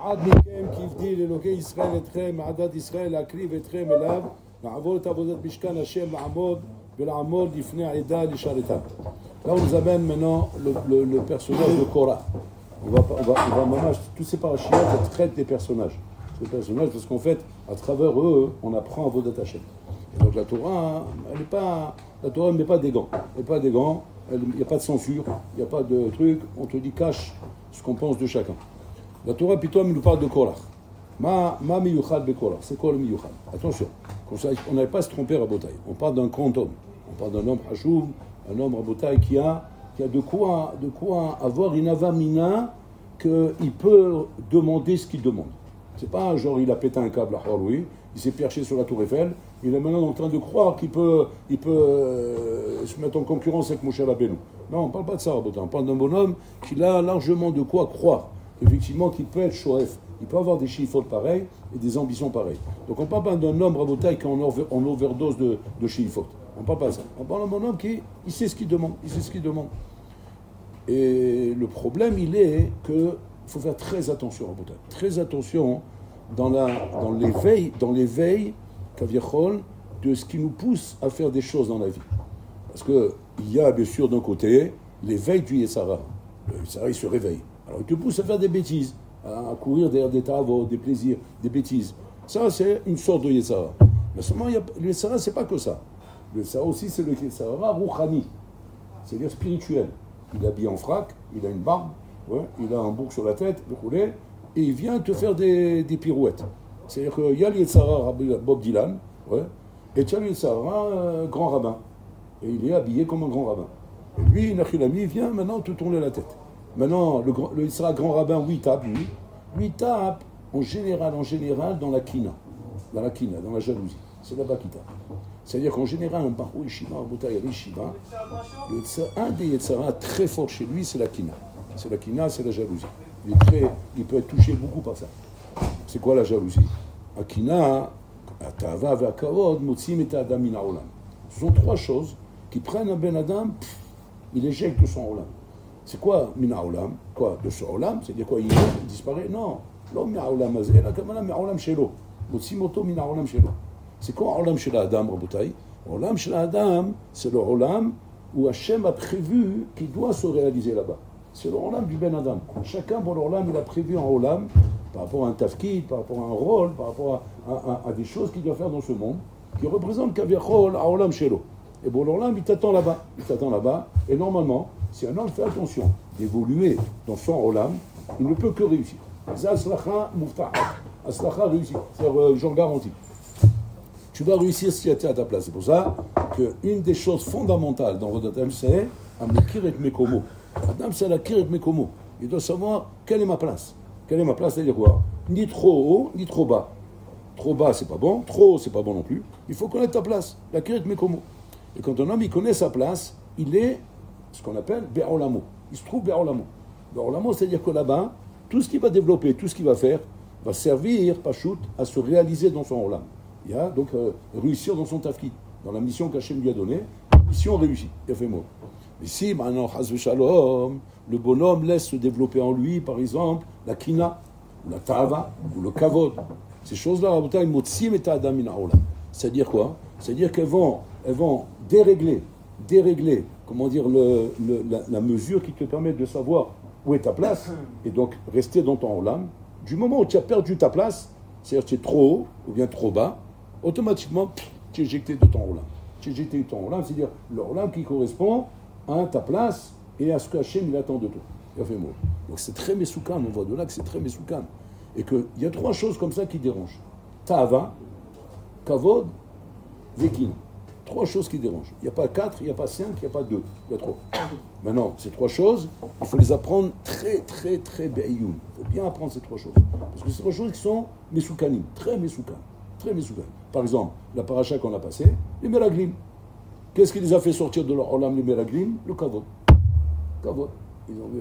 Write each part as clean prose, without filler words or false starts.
ואחד מכם כבדיל אלוקי ישראל אתכם, מעדת ישראל להקריב אתכם אליו, לעבור את עבודת משכן השם, לעמוד לפני העדה לשרתם. Là, on nous amène maintenant le personnage de Korah. On va mamage, tous ces parachiotes traitent des personnages. Ces personnages, parce qu'en fait, à travers eux, on apprend à Avodat Hashem. Et donc la Torah, la Torah ne met pas des gants. Elle met pas des gants, il n'y a pas de censure, il n'y a pas de truc, on te dit cache ce qu'on pense de chacun. La Torah, plutôt, il nous parle de Korah. Ma miyuchad be Korah. C'est quoi le miyuchad? Attention, on n'allait pas se tromper à Rabotai. On parle d'un grand homme. On parle d'un homme hashuv, un homme Rabotai qui a de quoi avoir une avamina qu'il peut demander ce qu'il demande. C'est pas genre il a pété un câble à Haroui, il s'est perché sur la tour Eiffel, il est maintenant en train de croire qu'il peut se mettre en concurrence avec Moshe Rabbeinu. Non, on ne parle pas de ça, Rabotai. On parle d'un bonhomme qui a largement de quoi croire. Effectivement, qu'il peut être shoef. Il peut avoir des chiffres pareils et des ambitions pareilles. Donc on ne parle pas d'un homme Rabotai qui est en overdose de chiffres. On ne parle pas de ça. On parle d'un homme qui il sait ce qu'il demande. Il sait ce qu'il demande. Et le problème, il est qu'il faut faire très attention, Rabotai. Très attention dans l'éveil, Kaviachol, de ce qui nous pousse à faire des choses dans la vie. Parce qu'il y a, bien sûr, d'un côté, l'éveil du Yetzara. Le Yetzara, il se réveille. Alors, il te pousse à faire des bêtises, à courir derrière des travaux, des plaisirs, des bêtises. Ça, c'est une sorte de Yetzara. Mais seulement, le Yetzara, c'est pas que ça. Le Yetzara aussi, c'est le Yetzara Rouhani, c'est-à-dire spirituel. Il est habillé en frac, il a une barbe, ouais, il a un bouc sur la tête, le roulet, et il vient te faire des pirouettes. C'est-à-dire qu'il y a le Yetzara Bob Dylan, ouais, et il y a le Yetzara grand rabbin. Et il est habillé comme un grand rabbin. Et lui, Nachilami, vient maintenant te tourner la tête. Maintenant, le Yetzara grand rabbin, oui, tape, lui. Lui, il tape en général, dans la kina, dans la jalousie. C'est là-bas qu'il tape. C'est-à-dire qu'en général, un Bahou Yeshiva, un Boutaï Yeshiva, un des Yetzara très fort chez lui, c'est la kina. C'est la kina, c'est la jalousie. Il peut être touché beaucoup par ça. C'est quoi la jalousie? Akina, Atava, Vakavod, Motsim et Adam min haolam. Ce sont trois choses qui prennent un Ben Adam, il éjecte de son olam. C'est quoi min haolam? Quoi? De son olam? C'est-à-dire quoi? Il disparaît? Non. L'homme min haolam azé, la kamala min haolam shelo. Motsim oto min haolam shelo. C'est quoi olam shel Adam, Rabotai? Olam shel Adam, c'est le olam où Hachem a prévu qu'il doit se réaliser là-bas. C'est le olam du Ben Adam. Chacun, pour l'olam, il a prévu un olam par rapport à un tafkid, par rapport à un rôle, par rapport à des choses qu'il doit faire dans ce monde, qui représentent Kaviachol à olam shelo. Et bon, l'olam, il t'attend là-bas. Et normalement, si un homme fait attention d'évoluer dans son olam, il ne peut que réussir. Aslacha mufta'at. Aslacha réussit. C'est-à-dire, j'en garantis. Tu vas réussir si tu es à ta place. C'est pour ça qu'une des choses fondamentales dans votre Adam, c'est Amekir et Mekomo. Adam, c'est la Kir et Mekomo. Il doit savoir quelle est ma place. Quelle est ma place, c'est-à-dire quoi? Ni trop haut, ni trop bas. Trop bas, c'est pas bon. Trop haut, c'est pas bon non plus. Il faut connaître ta place. La Kir et Mekomo. Et quand un homme, il connaît sa place, il est ce qu'on appelle Be'olamo. Il se trouve Be'olamo. Be'olamo, c'est-à-dire que là-bas, tout ce qu'il va développer, tout ce qu'il va faire, va servir, Pachout, à se réaliser dans son olam. Il y a donc réussir dans son tafkid, dans la mission qu'Hachem lui a donnée, mission réussie, il a fait mot. Mais si maintenant, Chaz v'Shalom, le bonhomme laisse se développer en lui, par exemple, la kina, ou la ta'ava, ou le kavod, ces choses-là, Rabotai, motsim et Adam min haolam. C'est-à-dire quoi? C'est-à-dire qu'elles vont dérégler, comment dire, la mesure qui te permet de savoir où est ta place, et donc rester dans ton olam. Du moment où tu as perdu ta place, c'est-à-dire que tu es trop haut ou bien trop bas, automatiquement, tu es éjecté de ton olam. Tu es éjecté de ton olam, c'est-à-dire le olam qui correspond à ta place et à ce que Hachem il attend de toi. Il a fait mot. Donc c'est très mesoukan, on voit de là que c'est très mesoukan. Et qu'il y a trois choses comme ça qui dérangent. Ta'ava, kavod, vekin. Trois choses qui dérangent. Il n'y a pas quatre, il n'y a pas cinq, il n'y a pas deux. Il y a trois. Maintenant, ces trois choses, il faut les apprendre très, très, très be'ayoun. Il faut bien apprendre ces trois choses. Parce que ces trois choses qui sont mesoukanim, très mesoukan. Très mesoukan. Par exemple, la paracha qu'on a passée, les meraglim. Qu'est-ce qui les a fait sortir de leur olam, les meraglim? Le kavod. Kavod. Ils ont dit,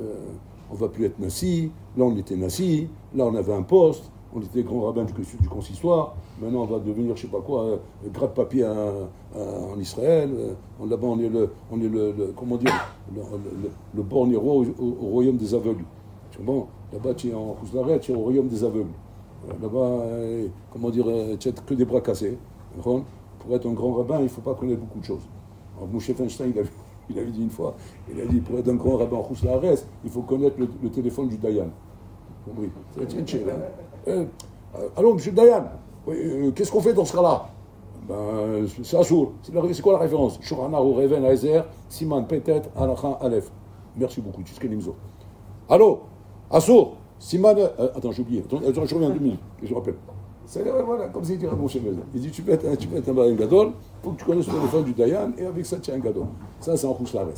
on ne va plus être nassi. Là, on était nassi. Là, on avait un poste. On était grand rabbin du consistoire. Maintenant, on va devenir, je ne sais pas quoi, gratte-papier en Israël. Là-bas, on est le comment dire, le borné roi au royaume des aveugles. Bon, là-bas, tu es en Khouzlaret, tu es au royaume des aveugles. Là-bas, comment dire, tu n'as que des bras cassés. Pour être un grand rabbin, il ne faut pas connaître beaucoup de choses. Alors, Moshe Feinstein, il avait dit une fois, il a dit, pour être un grand rabbin en Khouzlaret, il faut connaître le téléphone du Dayan. Oui, c'est allô, monsieur Dayan, qu'est-ce qu'on fait dans ce cas-là? Ben, c'est Assour. C'est quoi la référence? Shurana, Reven, Aezer, Siman, Petet, Alacha, Aleph. Merci beaucoup, tu sais ce Nimzo. Allô, Assour, Siman. Attends, j'ai oublié. Attends, je reviens en 2 minutes, je rappelle. Voilà, comme c'est dit à mon chef. Il dit tu peux être un Barim Gadol, il faut que tu connaisses le téléphone du Dayan, et avec ça, tu es un Gadol. Ça, c'est en Khouzlaret.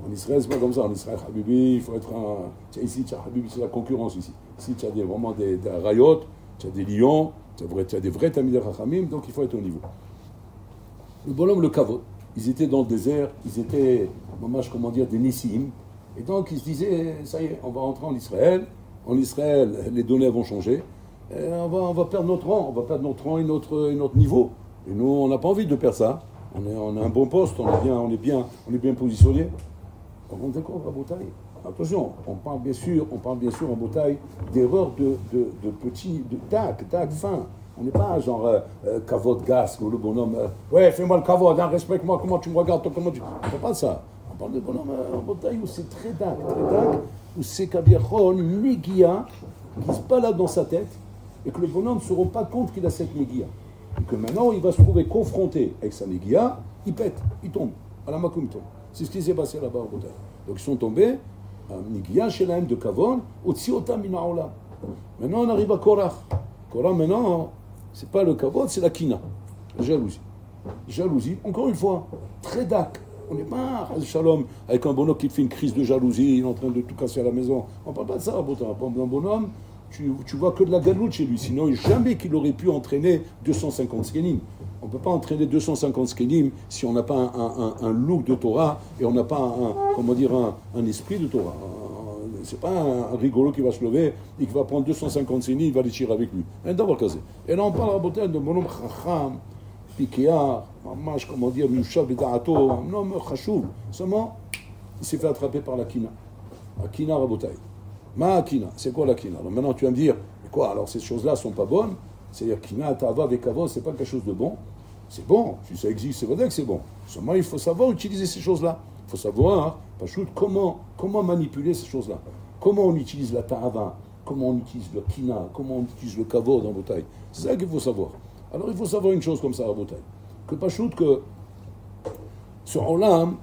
En Israël, c'est pas comme ça. En Israël, Habibi, il faut être un. Ici, tu as Habibi, c'est la concurrence ici. Ici, tu as vraiment des rayot, tu as des lions, tu as des vrais Tamid Chachamim, donc il faut être au niveau. Le bonhomme, le Kavod, ils étaient dans le désert, ils étaient, comment dire, des Nissim, et donc ils se disaient, ça y est, on va rentrer en Israël. En Israël, les données vont changer. Et on va perdre notre rang, et notre niveau. Et nous, on n'a pas envie de perdre ça. On a un bon poste, on est bien positionné. On compte quoi, Rabotaï? Attention, on parle bien sûr en Botaï d'erreurs de petits, de tac, fin. On n'est pas genre Kavod Gas, ou le bonhomme, ouais, fais-moi le Kavod, hein, respecte-moi, comment tu me regardes, comment tu. On ne parle pas de ça. On parle de bonhomme en Botaï où c'est très dac, où c'est Kabiachol, Negia, qui se balade dans sa tête, et que le bonhomme ne se rend pas compte qu'il a cette Negia. Et que maintenant, il va se trouver confronté avec sa Negia, il pète, il tombe. À la Makoum, il tombe. C'est ce qui s'est passé là-bas au Botaï. Donc ils sont tombés, Negia, chez la haine de Kavon, Otsiotam Minaola. Maintenant, on arrive à Korach. Korach, maintenant, c'est pas le Kavod, c'est la Kina. La jalousie. Jalousie, encore une fois, très dac. On n'est pas Shalom avec un bonhomme qui te fait une crise de jalousie, il est en train de tout casser à la maison. On ne parle pas de ça, un bonhomme, tu vois que de la galoute chez lui, sinon jamais qu'il aurait pu entraîner 250 skenim. On ne peut pas entraîner 250 skenim si on n'a pas un look de Torah et on n'a pas un esprit de Torah. C'est pas un rigolo qui va se lever et qui va prendre 250 skenim, il va les tirer avec lui. Et là on parle à Botel de bonhomme chacham, pikéar, mamash, comment dire, Mouchab Beda'ato, un homme chachouv. Seulement, il s'est fait attraper par la kina. La kina Rabotai. Ma kina, c'est quoi la kina? Alors maintenant tu vas me dire, mais quoi, alors ces choses-là sont pas bonnes? C'est-à-dire kina, tava, avec avos, c'est pas quelque chose de bon? C'est bon, si ça existe, c'est vrai que c'est bon. Seulement, il faut savoir utiliser ces choses-là. Il faut savoir, comment manipuler ces choses-là. Comment on utilise la ta'ava, comment on utilise le kina, comment on utilise le kavod dans Botaï. C'est ça qu'il faut savoir. Alors il faut savoir une chose comme ça à Botaï. Que Pachout, que ce Olam,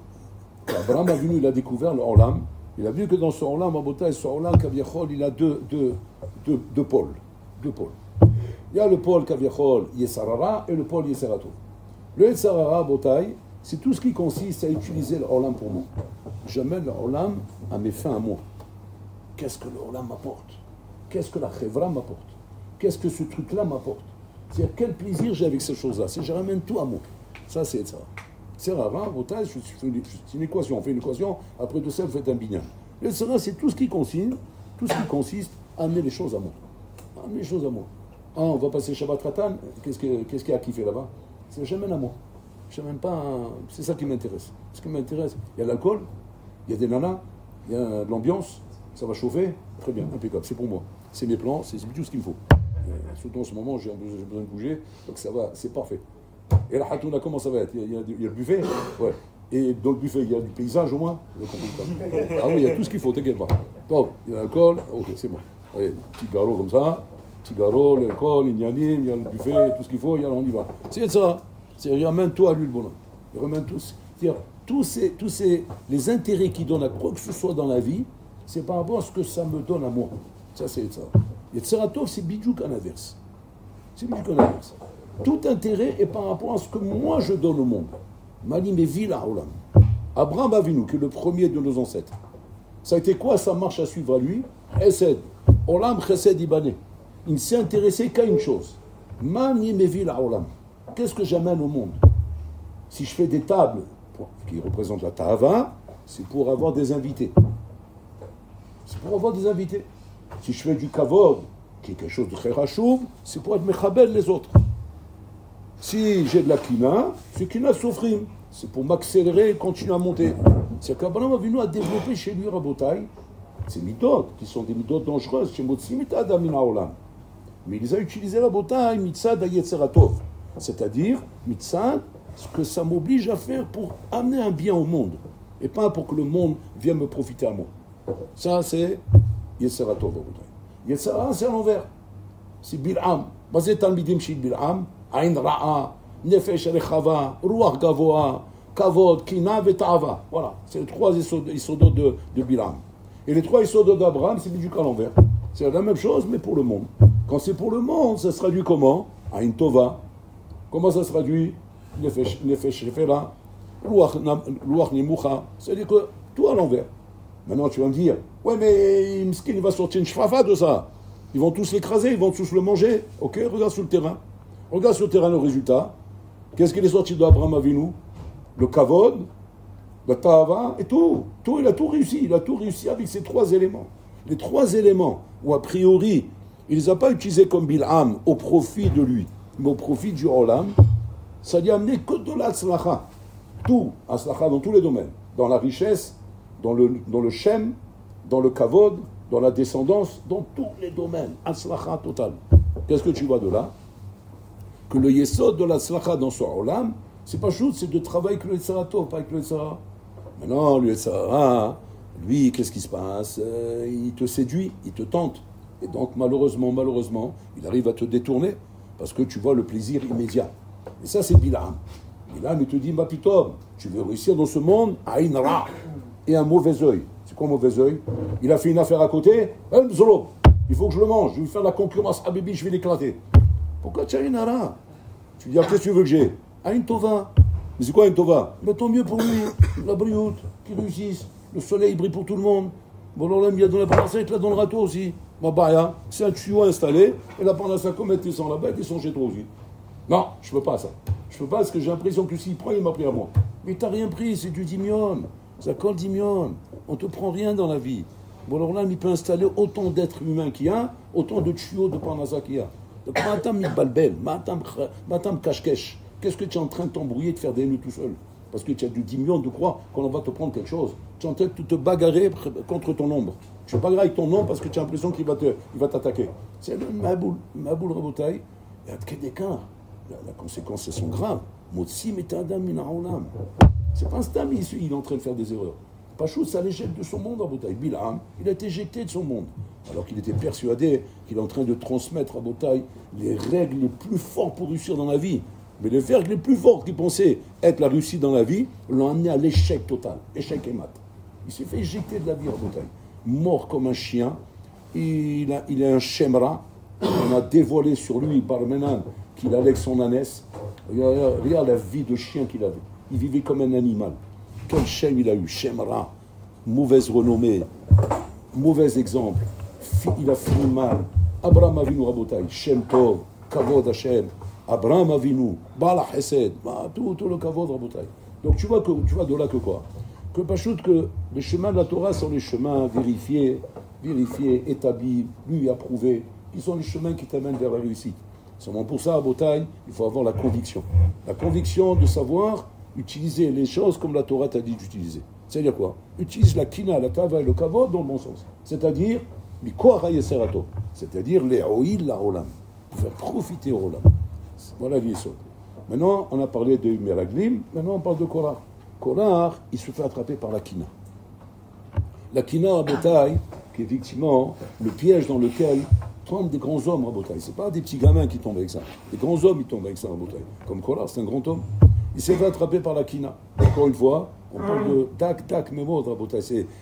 qu'Abraham a venu, il a découvert le Olam, il a vu que dans ce Olam, à Botaï, ce Olam, Kaviachol, il a deux pôles. Deux pôles. Il y a le pôle Kaviachol, Yesarara, et le pôle Yesarato. Le Yesarara, Botaï, c'est tout ce qui consiste à utiliser le Olam pour moi. J'amène le Olam à mes fins à moi. Qu'est-ce que le Olam m'apporte? Qu'est-ce que la Chevra m'apporte? Qu'est-ce que ce truc-là m'apporte? C'est-à-dire, quel plaisir j'ai avec ces choses-là? C'est je ramène tout à moi. Ça, c'est ça. C'est rare, Botaï, c'est une équation. On fait une équation, après de ça, vous faites un binyan. Le Yesarara, c'est tout ce qui consiste à amener les choses à moi. Amener les choses à moi. Ah, on va passer Shabbat Ratan, qu'est-ce qu'il y a à kiffer là-bas? C'est j'amène à moi. Je n'aime pas. C'est ça qui m'intéresse. Ce qui m'intéresse, il y a l'alcool, il y a des nanas, il y a de l'ambiance, ça va chauffer, très bien, impeccable, c'est pour moi. C'est mes plans, c'est tout ce qu'il me faut. Surtout en ce moment, j'ai besoin de bouger, donc ça va, c'est parfait. Et la hatouna, comment ça va être? Il y a le buffet, ouais. Et dans le buffet, il y a du paysage au moins. Ah oui, il y a tout ce qu'il faut, t'inquiète pas. Donc, il y a l'alcool, ok, c'est bon. Allez, petit garrot comme ça, petit garrot, l'alcool, il y a le buffet, tout ce qu'il faut, on y va. C'est ça. Il ramène tout à lui, le bonhomme. Il ramène tous. C'est-à-dire, tous les intérêts qu'il donne à quoi que ce soit dans la vie, c'est par rapport à ce que ça me donne à moi. Ça, c'est ça. Et Tseratov, c'est bidjouk en inverse. C'est bidjouk en inverse. Tout intérêt est par rapport à ce que moi je donne au monde. Malim et Vila Olam. Abraham Avinu, qui est le premier de nos ancêtres. Ça a été quoi sa marche à suivre à lui? Chesed. Olam Chesed Ibané. Il ne s'est intéressé qu'à une chose. Malim et Vila Olam. Qu'est-ce que j'amène au monde? Si je fais des tables qui représentent la ta'ava, c'est pour avoir des invités. C'est pour avoir des invités. Si je fais du kavod, qui est quelque chose de très rachouv, c'est pour être mechabel les autres. Si j'ai de la kina, c'est kina souffrim. C'est pour m'accélérer et continuer à monter. C'est qu'Abraham a venu à développer chez lui Rabotai ces midot, qui sont des midot dangereuses, chez Motsimit Adam min haolam. Mais il les a utilisées la botaille, mitzad ayetzeratov. C'est-à-dire, mitzad, ce que ça m'oblige à faire pour amener un bien au monde. Et pas pour que le monde vienne me profiter à moi. Ça, c'est yetzeratov la botaille. Yetzera, c'est à l'envers. C'est Bil'am. Basé Talmidim Shil Bil'am, Ain Ra'a, Nefesh Rechava, Ruach Gavoa, Kavod, Kina, Vetava. Voilà, c'est les trois isodot de Bil'am. Et les trois isodot d'Abraham, c'est du à l'envers. C'est la même chose, mais pour le monde. Quand c'est pour le monde, ça se traduit comment? Ain Tova. Comment ça se traduit? Nefesh Rechava, Ruach Nimucha. C'est-à-dire que tout à l'envers. Maintenant, tu vas me dire, ouais, mais Mskin, il va sortir une shfafa de ça. Ils vont tous l'écraser, ils vont tous le manger. Ok, regarde sur le terrain. Regarde sur le terrain le résultat. Qu'est-ce qu'il est sorti d'Abraham Avinu? Le kavod, le ta'ava et tout. Il a tout réussi. Il a tout réussi avec ces trois éléments. Les trois éléments où, a priori, il ne les a pas utilisés comme Bil'am au profit de lui, mais au profit du Olam, ça lui a amené que de l'Atzlacha. Tout, Atzlacha dans tous les domaines. Dans la richesse, dans le Shem, dans le kavod, dans la descendance, dans tous les domaines. Atzlacha total. Qu'est-ce que tu vois de là? Que le yesod de l'Atzlacha dans son Olam, c'est pas chose, c'est de travailler avec le Yetzerato, pas avec le Yetzera. Mais non, le Yetzera, lui, qu'est-ce qui se passe? Il te séduit, il te tente. Et donc, malheureusement, il arrive à te détourner parce que tu vois le plaisir immédiat. Et ça, c'est Bil'am. Bil'am, il te dit, ma pitom, tu veux réussir dans ce monde, Aïn Ra, et un mauvais œil. C'est quoi mauvais œil? Il a fait une affaire à côté, il faut que je le mange, je vais faire la concurrence à Bibi, je vais l'éclater. Pourquoi tu as une Ara? Tu dis, qu'est-ce que tu veux que j'ai? Aïn Tova. Mais c'est quoi Aïn Tova? Mais tant mieux pour lui, la brioute, qui réussisse, le soleil brille pour tout le monde. Bon, alors là, il y a dans la parnassa, il te l'a dans le râteau aussi. Ma baya, c'est un tuyau installé, et la parnassa, comme elle descend là-bas, elle descend chez toi aussi. Non, je peux pas ça. Je peux pas parce que j'ai l'impression que s'il prend, il m'a pris à moi. Mais t'as rien pris, c'est du dimion. Ça colle dimion. On te prend rien dans la vie. Bon, alors là, il peut installer autant d'êtres humains qu'il y a, autant de tuyaux de parnassa qu'il y a. Donc, matam mitbalbel, matam kashkesh. Qu'est-ce que tu es en train de t'embrouiller, de faire des nœuds tout seul? Parce que tu as du dimion de croire qu'on va te prendre quelque chose. Tu es en train de te bagarrer contre ton ombre. Tu te bagarres avec ton ombre parce que tu as l'impression qu'il va t'attaquer. C'est le maboul rabotaï. Il y a de d'écart. La conséquence, elles sont graves. Motsi metadam min haolam. C'est pas un stam, il est en train de faire des erreurs. Pachou, ça l'éjecte de son monde, Rabotaï. Bil'am, il a été éjecté de son monde. Alors qu'il était persuadé qu'il est en train de transmettre à Rabotaï les règles les plus fortes pour réussir dans la vie. Mais les règles les plus fortes qu'il pensait être la réussite dans la vie l'ont amené à l'échec total. Échec et mat. Il s'est fait éjecter de la vie, Rabotaï. Mort comme un chien. Il est un shemra. On a dévoilé sur lui, Barmenan, qu'il allait avec son ânesse. Regarde la vie de chien qu'il avait. Il vivait comme un animal. Quel Shem il a eu? Shemra. Mauvaise renommée. Mauvais exemple. Il a fini mal. Abraham Avinu Rabotai. Shem Tov. Kavod Hashem. Abraham Avinu. Bala Hesed. Tout le Kavod Rabotai. Donc tu vois de là que quoi? Que Pachout, que les chemins de la Torah sont les chemins vérifiés, établis, lui approuvés, qui sont les chemins qui t'amènent vers la réussite. Seulement pour ça, à Botaï, il faut avoir la conviction. La conviction de savoir utiliser les choses comme la Torah t'a dit d'utiliser. C'est-à-dire quoi? Utilise la kina, la tava et le kavod dans le bon sens. C'est-à-dire, c'est-à-dire les oïl la olam. Faire profiter au olam. Voilà l'issod. Maintenant, on a parlé de Meraglim, maintenant on parle de Korah. Korah, il se fait attraper par la kina. La kina à Botaï, qui est effectivement le piège dans lequel tombent des grands hommes à Botaï. Ce n'est pas des petits gamins qui tombent avec ça. Les grands hommes, ils tombent avec ça à Botaï. Comme Korah, c'est un grand homme. Il s'est fait attraper par la kina. Encore une fois, on parle de tac, mémo,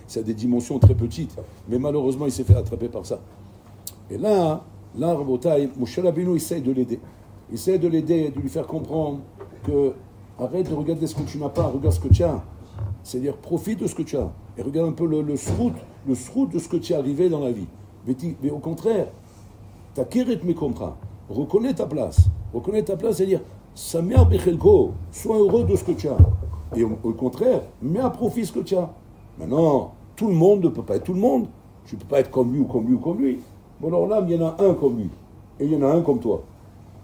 c'est à des dimensions très petites. Mais malheureusement, il s'est fait attraper par ça. Et là, Rabotai, Moshe Rabbeinu essaye de l'aider. Il essaie de l'aider, de lui faire comprendre que arrête de regarder ce que tu n'as pas, regarde ce que tu as. C'est-à-dire, profite de ce que tu as. Et regarde un peu le srout de ce que tu es arrivé dans la vie. Mais au contraire, ta kirit me comprend. Reconnais ta place. Reconnais ta place, c'est-à-dire, Samer Bechelko, sois heureux de ce que tu as. Et au contraire, mets à profit ce que tu as. Maintenant, tout le monde ne peut pas être tout le monde. Tu ne peux pas être comme lui ou comme lui ou comme lui. Bon, alors là, il y en a un comme lui. Et il y en a un comme toi.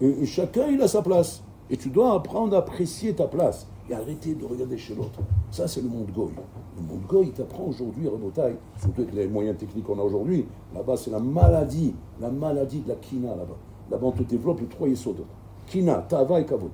Et chacun, il a sa place. Et tu dois apprendre à apprécier ta place. et arrêtez de regarder chez l'autre. Ça, c'est le monde goy. Le monde goy, il t'apprend aujourd'hui, Rabotai, surtout avec les moyens techniques qu'on a aujourd'hui, là-bas, c'est la maladie de la kina, là-bas. Là-bas, on te développe les 3 yesodot. Kina, tava et kavod.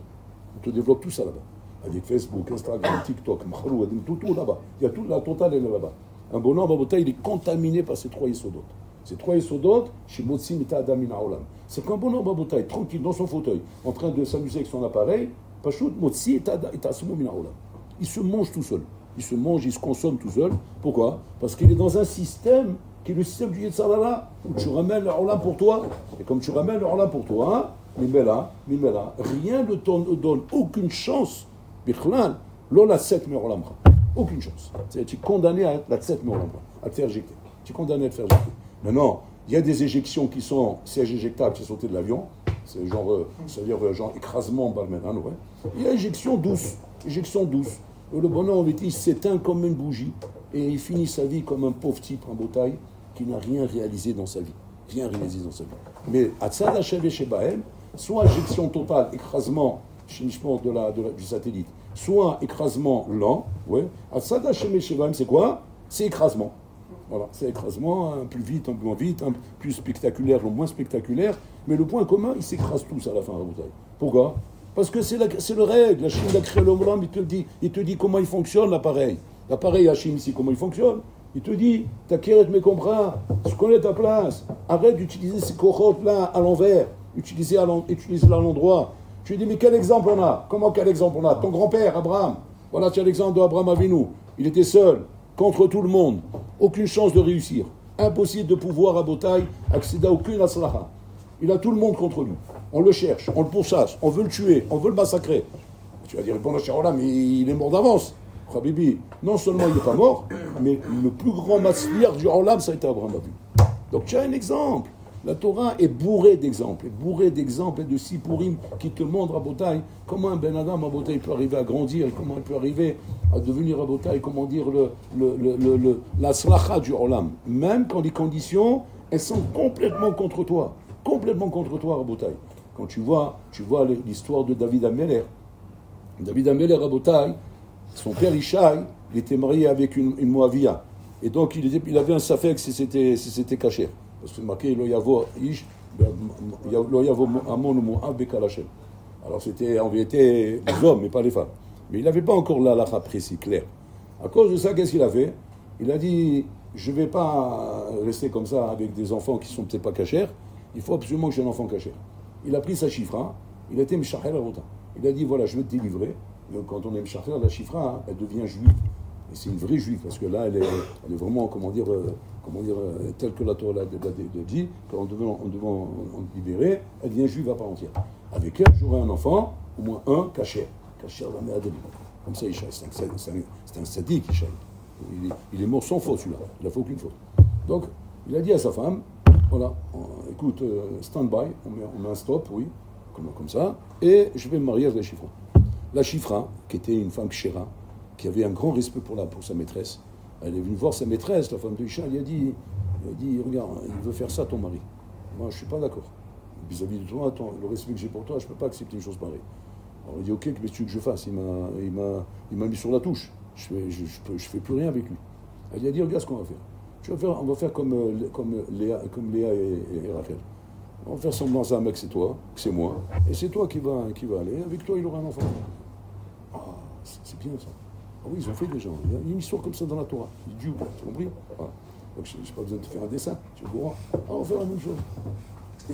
On te développe tout ça là-bas. Avec Facebook, Instagram, TikTok, Mkhalou, tout là-bas. Il y a tout, la totale est là-bas. Un bonhomme, Rabotai, il est contaminé par ces 3 yesodot. Ces 3 yesodot, chez Motsim et Adam min haolam. C'est qu'un bonhomme, Rabotai, tranquille, dans son fauteuil, en train de s'amuser avec son appareil, Pachout, Motsi et Asmo min haolam. Il se mange tout seul. Il se mange, il se consomme tout seul. Pourquoi? Parce qu'il est dans un système qui est le système du Yetzirah, où tu ramènes le Olam pour toi. Et comme tu ramènes le Olam pour toi, Mimela, rien ne te donne aucune chance. Bichlal, l'Ola 7 mais Olamra. Aucune chance. C'est-à-dire, tu es condamné à la 7 mais Olamra, à te faire éjecter. Tu es condamné à te faire éjecter. Maintenant, il y a des éjections qui sont sièges éjectables, c'est sauter de l'avion. C'est genre, c'est-à-dire genre écrasement balménane, ouais. Il y a éjection douce. Éjection douce. Le bonhomme, il s'éteint comme une bougie et il finit sa vie comme un pauvre type en bataille qui n'a rien réalisé dans sa vie. Rien réalisé dans sa vie. Mais à Tzad Hashem et Shebahem, soit éjection totale, écrasement chinchement du satellite, soit écrasement lent, ouais. À Tzad Hashem et Shebahem, c'est quoi? C'est écrasement. Voilà, c'est écrasement, un plus vite, un peu moins vite, un plus spectaculaire, un moins spectaculaire, mais le point commun, ils s'écrasent tous à la fin de la bataille. Pourquoi? Parce que c'est le règle. La Chine a créé l'homme, il te dit comment il fonctionne l'appareil. L'appareil Hachim ici, comment il fonctionne. Il te dit, t'inquiète, mais comprends, je connais ta place. Arrête d'utiliser ces cohortes-là à l'envers. Utilise-la à l'endroit. Tu lui dis, mais quel exemple on a? Comment quel exemple on a? Ton grand-père, Abraham. Voilà, tu as l'exemple d'Abraham Avinu. Il était seul, contre tout le monde. Aucune chance de réussir. Impossible de pouvoir, à Botaï, accéder à aucune aslaha. Il a tout le monde contre lui. On le cherche, on le pourchasse, on veut le tuer, on veut le massacrer. Tu vas dire, bon, mais il est mort d'avance. Khabibi, non seulement il n'est pas mort, mais le plus grand massacre du Olam, ça a été Abraham Avinu. Donc tu as un exemple. La Torah est bourrée d'exemples, et de sipurim qui te montrent à Botaï comment un Ben Adam à Botaï peut arriver à grandir, comment il peut arriver à devenir à Botaï, comment dire la slacha du Olam. Même quand les conditions, elles sont complètement contre toi. Complètement contre toi, Rabotai. Quand tu vois l'histoire de David Ameler. David Ameler, Rabotai, son père Ishaï, il était marié avec une Moavia. Et donc, il avait un safek si c'était caché. Parce que c'est marqué, Lo yavo ish, Lo yavo amon ou mo'av bekalachem. Alors, c'était en vérité les hommes, mais pas les femmes. Mais il n'avait pas encore l'halakha précis, clair. À cause de ça, qu'est-ce qu'il a fait? Il a dit, je ne vais pas rester comme ça avec des enfants qui ne sont peut-être pas cachers. Il faut absolument que j'ai un enfant caché. Il a pris sa chifra, il a été Meshachel Avota. Il a dit, voilà, je vais te délivrer. Donc, quand on est Meshachel, la chifra, elle devient juive. Et c'est une vraie juive, parce que là, elle est vraiment, telle que la Torah l'a dit, quand on devait en libérer, elle devient juive à part entière. Avec elle, j'aurai un enfant, au moins un, caché. Caché la mère de lui. Comme ça, Ishaï, c'est un sadique, Ishaï. Il est mort sans faute, celui-là. Il n'a fait aucune faute. Donc, il a dit à sa femme, voilà, écoute, stand-by, on met un stop, oui, comme ça, et je vais me marier avec la chifra. La chifra, qui était une femme kshera, qui avait un grand respect pour sa maîtresse, elle est venue voir sa maîtresse, la femme de Isha, elle a dit, regarde, il veut faire ça, ton mari. Moi, je ne suis pas d'accord. Vis-à-vis de toi, le respect que j'ai pour toi, je ne peux pas accepter une chose pareille. Alors, il dit, ok, qu'est-ce que tu veux que je fasse? Il m'a mis sur la touche. Je fais plus rien avec lui. Elle a dit, regarde ce qu'on va faire. On va faire comme Léa et Rachel. On va faire semblant à un mec, c'est toi, que c'est moi, et c'est toi qui va aller. Avec toi, il aura un enfant. Ah, c'est bien ça. Ah oui, ils ont fait des gens. Il y a une histoire comme ça dans la Torah. Dieu, tu as compris? Voilà. Donc, je n'ai pas besoin de te faire un dessin. Tu es au courant. Ah, on va faire la même chose.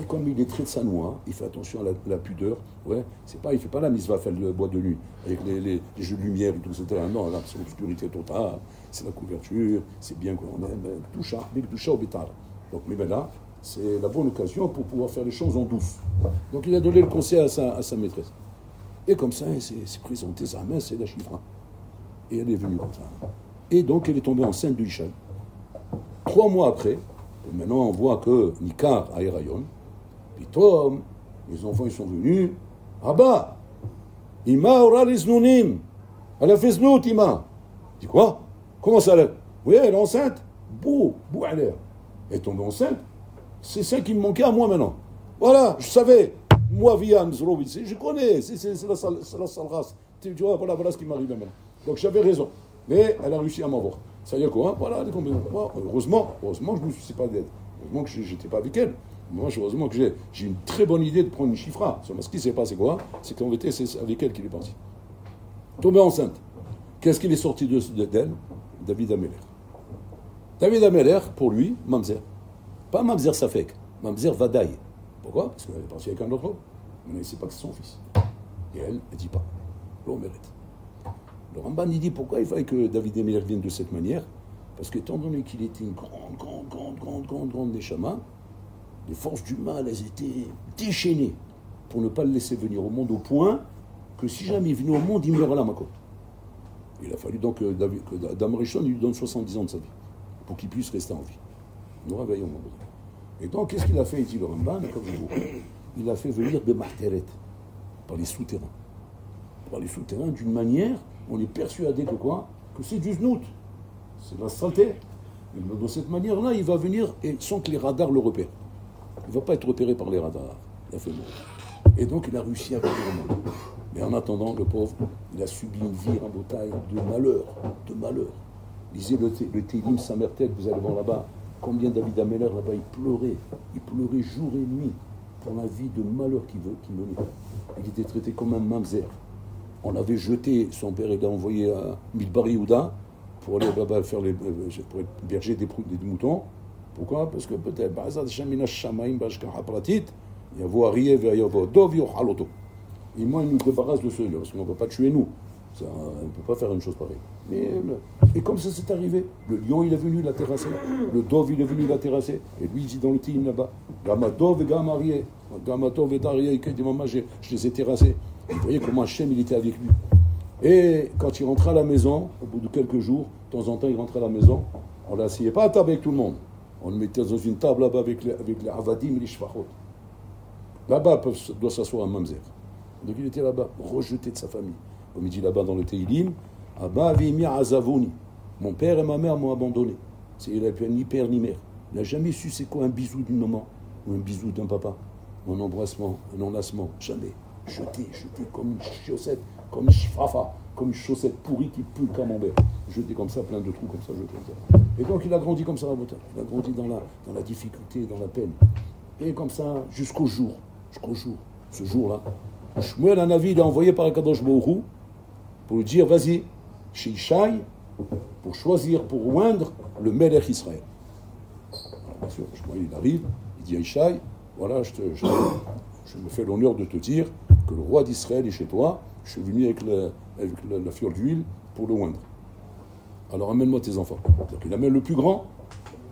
Et comme il est très sanois, il fait attention à la pudeur. Ouais, il ne fait pas la mise va faire le bois de nuit, avec les jeux de lumière et tout, etc. Non, là, c'est l'obscurité totale, c'est la couverture, c'est bien qu'on aime, tout ça, avec tout ça au bétal. Donc, mais là, c'est la bonne occasion pour pouvoir faire les choses en douce. Donc, il a donné le conseil à sa maîtresse. Et comme ça, il s'est présenté sa main, c'est la chifra. Et elle est venue comme ça. Et donc, elle est tombée enceinte de Ishaï. 3 mois après, maintenant, on voit que Nikar a Erayon. Puis Tom, les enfants, ils sont venus. Ah bah, Ima aura les nounim. Elle a fait znout, Ima. Je dis quoi? Comment ça l'est? Oui, elle est enceinte. Bouh, elle est. Elle est tombée enceinte. C'est ça qui me manquait à moi maintenant. Voilà, je savais. Moi, Vian Zrovic, je connais. C'est la sale race Tu vois, voilà ce qui m'arrive maintenant. Donc j'avais raison. Mais elle a réussi à m'avoir. Ça y est quoi, voilà, heureusement que je ne me suis pas d'aide. Heureusement que je n'étais pas avec elle. Moi, heureusement que j'ai une très bonne idée de prendre une chifra. Ce qui s'est passé quoi? C'est qu'en vérité, c'est avec elle qu'il est parti. Tombée enceinte. Qu'est-ce qu'il est sorti d'elle? David Ameller. David Ameller, pour lui, Mamzer. Pas Mamzer Safek, Mamzer Vadaï. Pourquoi? Parce qu'elle est partie avec un autre homme. Mais il ne sait pas que c'est son fils. Et elle ne dit pas. L'on mérite. Le Ramban, il dit pourquoi il fallait que David Ameller vienne de cette manière? Parce qu'étant donné qu'il était une grande Neshama, les forces du mal, elles étaient déchaînées pour ne pas le laisser venir au monde au point que si jamais il venait au monde, il meurt à la Makot. Il a fallu donc que Adam Rishon lui donne 70 ans de sa vie pour qu'il puisse rester en vie. Nous réveillons mon beau. Et donc, qu'est-ce qu'il a fait, il dit le Ramban? Il a fait venir des marteret par les souterrains. Par les souterrains, d'une manière, on est persuadé que quoi? Que c'est du znout. C'est de la saleté. Et de cette manière-là, il va venir et sans que les radars le repèrent. Il ne va pas être repéré par les radars. Il a fait bon. Et donc, il a réussi à venir au monde. Mais en attendant, le pauvre, il a subi une vie en bataille de malheur. De malheur. Lisez le Télim Samertek, vous allez voir là-bas. Combien David Ameller, là-bas, il pleurait. Il pleurait jour et nuit pour la vie de malheur qu'il menait. Il était traité comme un mamzer. On avait jeté, son père l'a envoyé à Midbar Yehuda pour aller là-bas pour être berger des moutons. Pourquoi? Parce que peut-être, et moi, il nous débarrasse de ceux-là, parce qu'on ne peut pas tuer nous. Ça, on ne peut pas faire une chose pareille. Et comme ça s'est arrivé, le lion, il est venu la terrasser, le dove, il est venu la terrasser, et lui, il dit dans le team là-bas, Gamatov et Gamarié, Gamatov et Darié, que dit maman, je les ai terrassés. Vous voyez comment Hachem, il était avec lui. Et quand il rentrait à la maison, au bout de quelques jours, de temps en temps, il rentrait à la maison, on ne l'asseyait pas à table avec tout le monde. On le mettait dans une table là-bas avec les avadim et les shvachot. Là-bas, doit s'asseoir un mamzer. Donc il était là-bas, rejeté de sa famille. Comme il dit là-bas dans le Teilim, Abba Vimi Azavouni. Mon père et ma mère m'ont abandonné. Il n'a ni père ni mère. Il n'a jamais su c'est quoi un bisou d'une maman ou un bisou d'un papa. Un embrassement, un enlacement. Jamais. Jeté comme une chaussette, comme une chfafa, comme une chaussette pourrie qui pue le camembert. Jeté comme ça, plein de trous comme ça, jeté comme ça. Et donc il a grandi comme ça à Bota. Il a grandi dans la difficulté, dans la peine. Et comme ça, jusqu'au jour. Ce jour-là, Shmuel Hanavi, il a envoyé par Akadosh Baruch Hu pour lui dire, vas-y, chez Ishaï, pour choisir, pour oindre le Melech Israël. Alors, bien sûr, Shmuel, il arrive, il dit à Ishaï, voilà, je me fais l'honneur de te dire que le roi d'Israël est chez toi, je suis venu avec la fiole d'huile pour le oindre. Alors amène-moi tes enfants. Donc il amène le plus grand,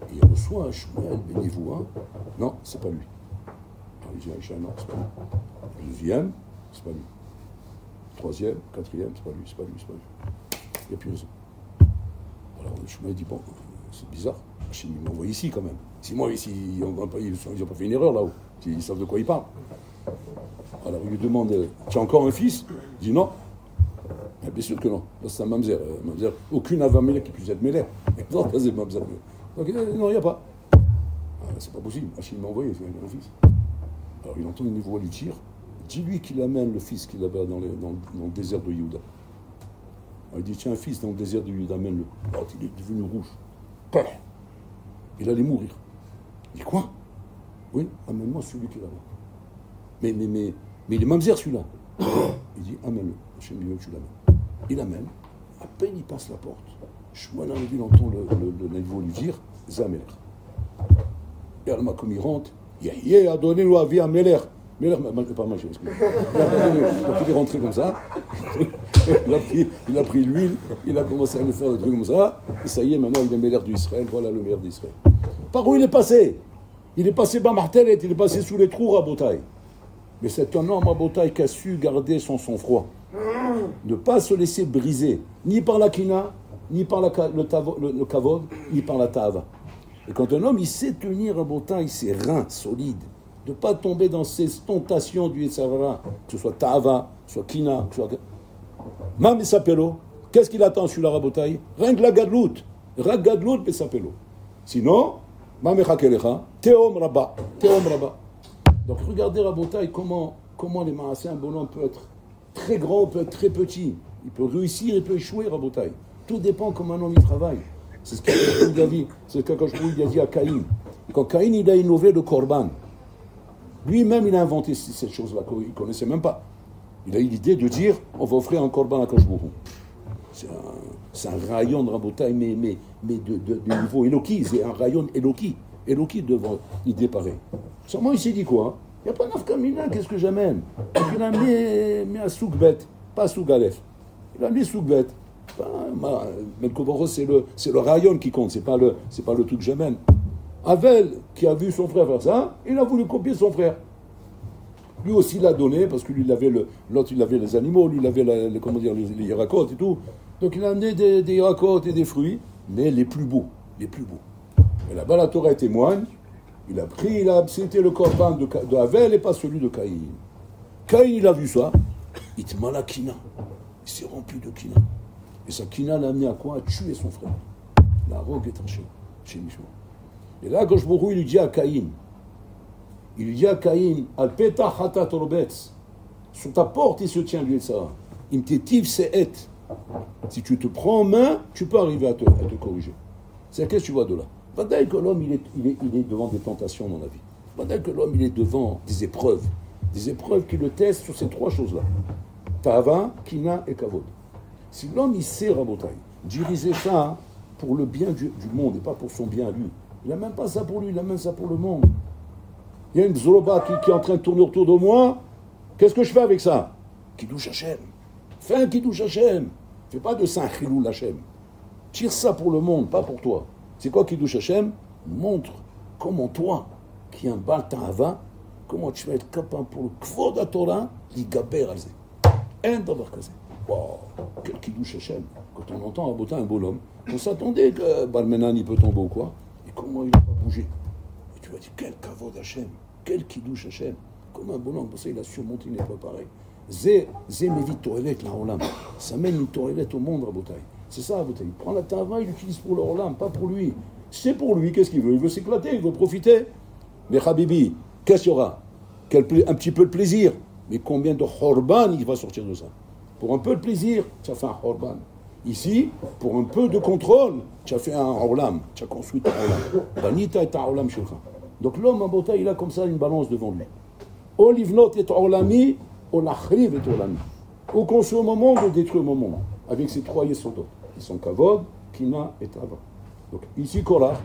et il reçoit un Shmuel, bénis-vous, hein. Non, c'est pas lui. Alors il dit à Ishaï, non, c'est pas lui. Le deuxième, c'est pas lui. Troisième, quatrième, c'est pas lui. Il n'y a plus raison. Alors le Shmuel dit, bon, c'est bizarre. Hachem, il m'envoie ici quand même. Si moi, ici, ils n'ont pas fait une erreur là-haut. Ils savent de quoi ils parlent. Alors il lui demande, tu as encore un fils? Il dit non. Mais bien sûr que non. Là, c'est un mamzer. Aucune avamélé qui puisse être mêlée. Non, c'est mamzer. Donc non, il n'y a pas. Ah, c'est pas possible. Hachem m'a envoyé, c'est un fils. Alors il entend une voix lui dire, dis-lui qu'il amène le fils qu'il avait dans le désert de Yehuda. Alors il dit, tiens, un fils dans le désert de Yehuda, amène-le. Alors il est devenu rouge. Il allait mourir. Il dit quoi? Oui, amène-moi celui qui est là-bas. Mais il est mamzer celui-là. Il dit, amène-le. Hachem lui tu l'amènes. Il amène. À peine il passe la porte. Shmuel il entend le niveau lui dire, Zamer. Et alors, comme il rentre, Yahye a donné la vie à Meler. Meler, pas mal, excusez-moi. Donc il est rentré comme ça. Il a pris l'huile, il a commencé à lui faire des trucs comme ça. Et ça y est, maintenant il est Meler d'Israël. Voilà le Meler d'Israël. Par où il est passé? Il est passé par Martelet, il est passé sous les trous à Botaï. Mais c'est un homme à Botaï qui a su garder son sang-froid. Ne pas se laisser briser, ni par la kina, ni par le kavod, ni par la tava. Et quand un homme, il sait tenir à Botaï ses reins solides, de ne pas tomber dans ces tentations du Yetzirah, que ce soit tava, que ce soit kina, que ce soit... Mam Sapelo, qu'est-ce qu'il attend sur la Rabotaï? Rien que la gadlout. Ragadlout et Sapelo. Sinon, Mam Echakelecha, Teom Rabba. Donc regardez Rabotaï, comment les Maasé, un bonhomme peut être très grand, peut être très petit. Il peut réussir, il peut échouer, Rabotai. Tout dépend comment un homme il travaille. C'est ce qu'il a dit. C'est ce qu'il a dit à Caïn. Quand Caïn il a innové le Korban, lui-même il a inventé cette chose-là qu'il ne connaissait même pas. Il a eu l'idée de dire on va offrir un Korban à Kadosh Baruch Hu. C'est un rayon de Rabotai, mais de niveau Eloki. C'est un rayon Eloki. Eloki devant l'idée pareille. Seulement il s'est dit quoi? Il n'y a pas d'afkamina, qu'est-ce que j'amène? Il a mis un soukbet, pas un soukalef. Il a mis soukbet. Mais c'est le rayon qui compte, c'est pas le truc que j'amène. Avel, qui a vu son frère faire ça, il a voulu copier son frère. Lui aussi l'a donné, parce que lui, l'autre, il avait les animaux, lui, il avait les yarakotes et tout. Donc il a amené des yarakotes et des fruits, mais les plus beaux. Et là-bas, la Torah témoigne, il a accepté le korban de Havel et pas celui de Caïn. Caïn, il a vu ça, il te malakina. Il s'est rempli de kina. Et sa kina l'a amené à quoi? À tuer son frère. La rogue est tranchée chez Mishma. Et là, Kadosh Baruch Hu, il dit à Caïn, Al peta hatat robetz, sur ta porte, il se tient lui et ça. Im tetiv se'et. Si tu te prends en main, tu peux arriver à te corriger. C'est qu'est-ce que tu vois de là? Vadaï que l'homme, il est devant des tentations dans la vie. Vadaï que l'homme, il est devant des épreuves qui le testent sur ces trois choses-là. Ta'ava, kina et kavod. Si l'homme, il sait, Rabotai, diriger ça pour le bien du monde et pas pour son bien à lui, il n'a même pas ça pour lui, il a même ça pour le monde. Il y a une zoloba qui est en train de tourner autour de moi, qu'est-ce que je fais avec ça? Kiddush Hashem. Fais un Kiddush Hashem. Fais pas de Saint Chilul Hashem. Tire ça pour le monde, pas pour toi. C'est quoi Kiddush Hashem? Montre comment toi, qui es un Baal Ta'ava, comment tu vas être capable pour le Kvod HaTorah, l'Igaber Alzé. Un d'avoir casé. Wow, quel Kiddush Hashem. Quand on entend Rabotai un beau homme, on s'attendait que Balmenan il peut tomber ou quoi. Et comment il n'a pas bougé? Et tu vas dire, quel Kavod Hashem, quel Kiddush Hashem. Comme un bon homme, parce qu'il a surmonté une épreuve pareille. Zé Mevit Torelet la Olam. Ça mène une Torelet au monde, Rabotai. C'est ça, Rabotai. Il prend la Tava, il l'utilise pour le Olam, pas pour lui. C'est pour lui, qu'est-ce qu'il veut? Il veut s'éclater, il veut profiter. Mais Habibi, qu'est-ce qu'il y aura? Un petit peu de plaisir. Mais combien de Horban il va sortir de ça? Pour un peu de plaisir, tu as fait un Horban. Ici, pour un peu de contrôle, tu as fait un Olam. Tu as construit un Olam. Banita est un Olam chez toi. Donc l'homme, en beauté, il a comme ça une balance devant lui. O livnot est Olami, o lachriv est Olami. Ou construire au moment, ou détruire au moment. Avec ces trois yesodot. Ils sont Kavod, Kina et Tava. Donc ici, Korah,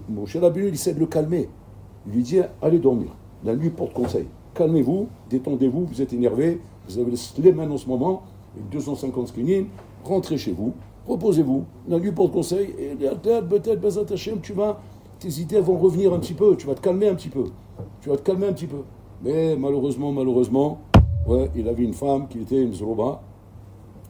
Moshe Rabbeinu, il essaie de le calmer. Il lui dit, allez dormir. La nuit porte conseil. Calmez-vous, détendez-vous, vous êtes énervé, vous avez les mains en ce moment, avec 250 skinim, rentrez chez vous, reposez-vous, la nuit porte conseil, et peut-être, Bezat Hashem, tes idées vont revenir un petit peu, tu vas te calmer un petit peu. Mais malheureusement, ouais, il avait une femme qui était une zoroba.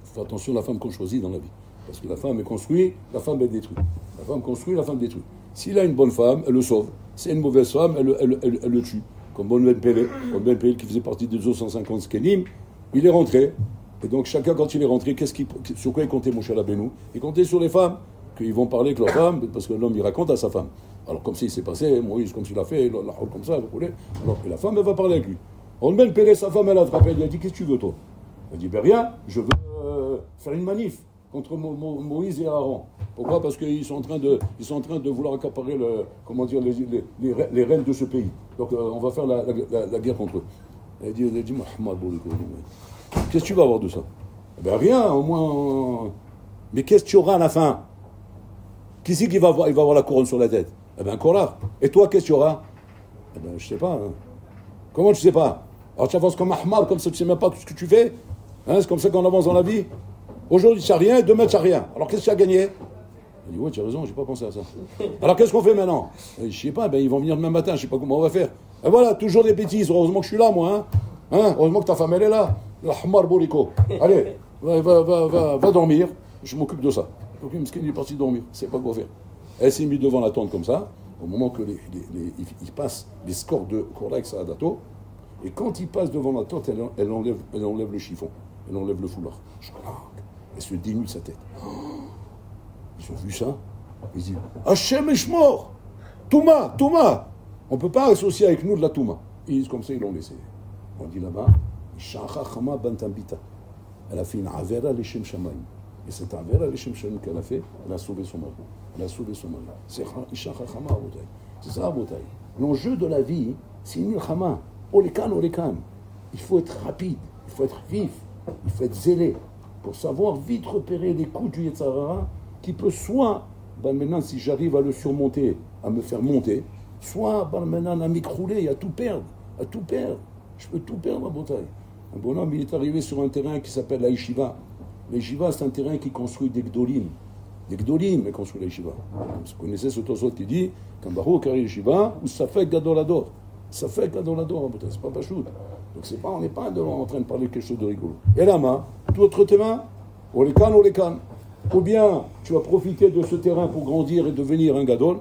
Fais attention à la femme qu'on choisit dans la vie. Parce que la femme est construite, la femme est détruite. La femme construit, la femme détruit. S'il a une bonne femme, elle le sauve. Si c'est une mauvaise femme, elle le tue. Comme Bon Ben Pélé qui faisait partie des 250 Skenim, il est rentré. Et donc chacun, quand il est rentré, sur quoi il comptait Moshe Rabbeinu? Il comptait sur les femmes, qu'ils vont parler avec leur femme, parce que l'homme, il raconte à sa femme. Alors comme s'il s'est passé, Moïse, comme s'il a fait, la rôle comme ça, vous voulez. Alors que la femme, elle va parler avec lui. On Ben Pélé, sa femme, elle a frappé, elle a dit, qu'est-ce que tu veux, toi? Elle dit, ben rien, je veux faire une manif contre Moïse et Aaron. Pourquoi? Parce qu'ils sont en train de vouloir accaparer les rênes de ce pays. Donc on va faire la guerre contre eux. Elle dit Mohamed, qu'est-ce que tu vas avoir de ça? Eh ben rien, au moins. Mais qu'est-ce que tu auras à la fin? Qui c'est qui va avoir la couronne sur la tête? Eh ben Korah. Et toi, qu'est-ce que tu auras? Eh ben je sais pas. Hein. Comment tu sais pas? Alors tu avances comme Ahmad, comme ça tu sais même pas tout ce que tu fais. Hein, c'est comme ça qu'on avance dans la vie. Aujourd'hui tu n'as rien, demain tu n'as rien. Alors qu'est-ce que tu as gagné? Il dit ouais, tu as raison, j'ai pas pensé à ça. Alors qu'est-ce qu'on fait maintenant? Je sais pas, ben ils vont venir demain matin, je sais pas comment on va faire. Et voilà, toujours des bêtises. Heureusement que je suis là, moi. Hein, heureusement que ta femme elle est là. L'Ahmar Boriko. Allez, va dormir. Je m'occupe de ça. Donc il est parti dormir. Il ne sait pas quoi faire. Elle s'est mise devant la tente comme ça. Au moment que il passe les scores de Korah avec Saadato. Et quand il passe devant la tente, elle enlève le chiffon. Elle enlève le foulard. Elle se dénude sa tête. Ils ont vu ça. Ils disent Hachem est mort. Touma. On ne peut pas associer avec nous de la Touma. Ils disent comme ça, ils l'ont laissé. On dit là-bas Shacha Chama Bantambita. elle a fait une avera l'Ishem Shamayim. Et cette avera l'Ishem Shamayim qu'elle a fait, elle a sauvé son mari. Elle a sauvé son mari. C'est Isha Chachama Abotai. C'est ça Abotai. L'enjeu de la vie, c'est une milchama. Olekan, olekan. Il faut être rapide, il faut être vif, il faut être zélé pour savoir vite repérer les coups du Yetzirah qui peut soit, ben maintenant si j'arrive à le surmonter, à me faire monter, soit ben maintenant à m'écrouler, à tout perdre, à tout perdre. Je peux tout perdre à Botaï. Un bonhomme, il est arrivé sur un terrain qui s'appelle la Yeshiva. La Yeshiva, c'est un terrain qui construit des Gdolim. Des Gdolim, mais construit la Yeshiva. Vous connaissez ce tosot qui dit qu'un barreau carré Yeshiva, ou ça fait Gadolador. Ça fait Gadolador à Botaï, c'est pas Pachout. Donc c'est pas, on n'est pas en train de parler de quelque chose de rigolo. Et là, tout autre terrain, on les canne. Ou bien tu vas profiter de ce terrain pour grandir et devenir un gadol,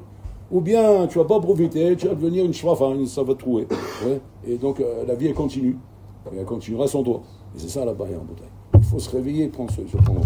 ou bien tu vas pas profiter, tu vas devenir une shrafa, ça va te trouver. Ouais. Et donc la vie elle continue. Et elle continuera sans toi. Et c'est ça la barrière en bouteille. Il faut se réveiller et prendre ce moment.